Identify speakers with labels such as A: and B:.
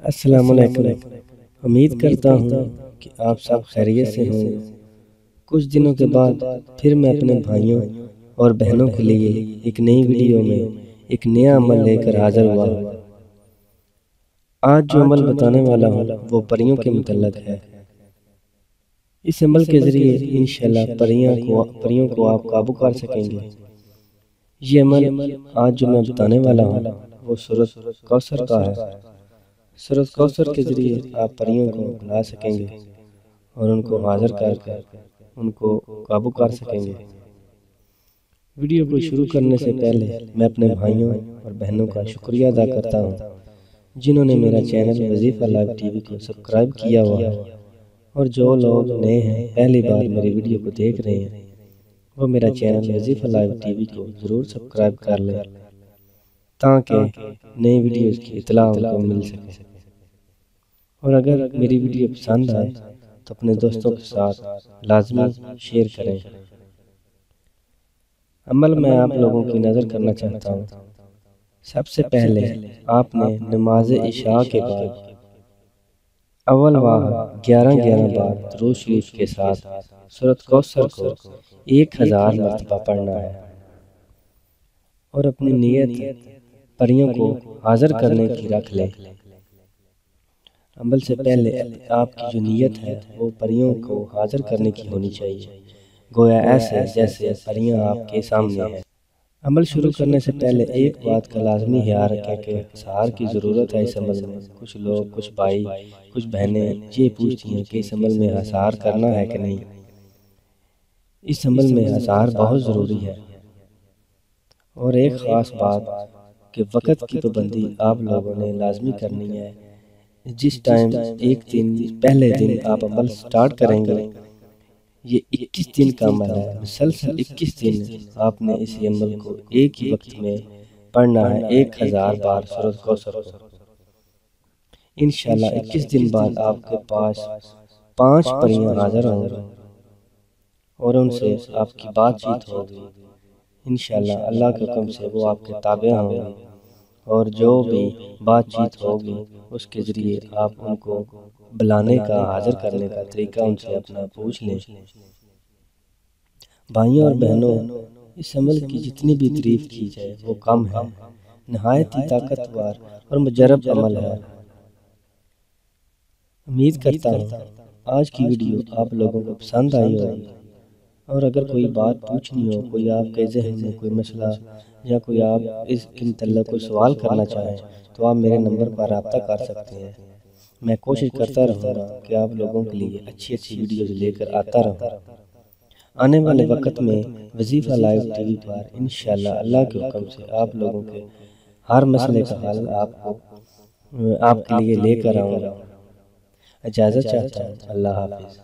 A: السلام علیکم۔ امید کرتا ہوں کہ آپ سب خیریت سے ہوں۔ کچھ دنوں کے بعد پھر میں اپنے بھائیوں اور بہنوں کے لیے ایک نئی ویڈیو میں ایک نیا عمل لے کر حاضر ہوا ہوں۔ آج جو عمل بتانے والا ہوں وہ پریوں کے متعلق ہے۔ اس عمل کے ذریعے انشاءاللہ پریوں کو آپ قابو کر سکیں گے۔ یہ عمل آج جو میں بتانے والا ہوں وہ سورۃ کوثر کا ہے۔ سورۃ کوثر کے ذریعے آپ پریوں کو بلا سکیں گے اور ان کو حاضر کر ان کو قابو کر سکیں گے۔ ویڈیو کو شروع کرنے سے پہلے میں اپنے بھائیوں اور بہنوں کا شکریہ ادا کرتا ہوں جنہوں نے میرا چینل وظیفہ لائیو ٹی وی کو سبسکرائب کیا ہوا ہے، اور جو لوگ نئے ہیں پہلی بار میری ویڈیو کو دیکھ رہے ہیں وہ میرا چینل وظیفہ لائیو ٹی وی کو ضرور سبسکرائب کر لیں تاکہ نئی ویڈیوز کی اطلاع ان کو مل سکے۔ اور اگر میری ویڈیو پسند آئے تو اپنے دوستوں کے ساتھ لازمی شیئر کریں۔ عمل میں آپ لوگوں کی نظر کرنا چاہتا ہوں۔ سب سے پہلے آپ نے نماز عشاء کے بعد اول واحد 11 بار درود شریف کے ساتھ سورۃ کوثر کو 1000 مرتبہ پڑھنا ہے، اور اپنی نیت پریوں کو حاضر کرنے کی رکھ لیں۔ عمل سے پہلے آپ کی جو نیت ہے وہ پریوں کو حاضر کرنے کی ہونی چاہیے، گویا ایسے جیسے پریاں آپ کے سامنے ہیں۔ عمل شروع کرنے سے پہلے ایک بات کا لازمی خیال رکھیں کہ اسحار کی ضرورت ہے اس عمل میں۔ کچھ لوگ، کچھ بھائی، کچھ بہنیں یہ پوچھتی ہیں کہ اس عمل میں اسحار کرنا ہے کہ نہیں۔ اس عمل میں اسحار بہت ضروری ہے، اور ایک خاص بات کہ وقت کی پابندی آپ لوگوں نے لازمی کرنی ہے۔ جس ٹائم ایک دن پہلے دن آپ عمل سٹارٹ کریں گے، یہ 21 دن کا عمل ہے۔ مسلسل 21 دن آپ نے اس عمل کو ایک ہی وقت میں پڑھنا ہے، 1000 بار سورۃ کوثر کو۔ انشاءاللہ 21 دن بعد آپ کے پاس 5 پریاں حاضر ہوں گی اور ان سے آپ کی بات چیت ہوگی۔ انشاءاللہ اللہ کے حکم سے وہ آپ کے تابع ہوں گے، اور جو بھی بات چیت ہوگی اس کے ذریعے آپ ان کو بلانے کا، حاضر کرنے کا طریقہ ان سے اپنا پوچھ لیں۔ بھائیوں اور بہنوں، اس عمل کی جتنی بھی تعریف کی جائے وہ کم ہے۔ نہایت ہی طاقتور اور مجرب عمل ہے۔ امید کرتا ہوں آج کی ویڈیو آپ لوگوں کو پسند آئی ہوگی، اور اگر کوئی بات پوچھنی ہو، کوئی آپ کے ذہن میں کوئی مسئلہ یا کوئی آپ اس کے متعلق کوئی سوال کرنا چاہیں تو آپ میرے نمبر پر رابطہ کر سکتے ہیں۔ میں کوشش کرتا رہوں گا کہ آپ لوگوں کے لیے اچھی ویڈیوز لے کر آتا رہوں۔ آنے والے وقت میں وظیفہ لائیو ٹی وی پر انشاءاللہ اللہ کے حکم سے آپ لوگوں کے ہر مسئلے کا حل آپ کے لیے لے کر آؤں گا۔ اجازت چاہتا ہوں۔ اللہ حافظ۔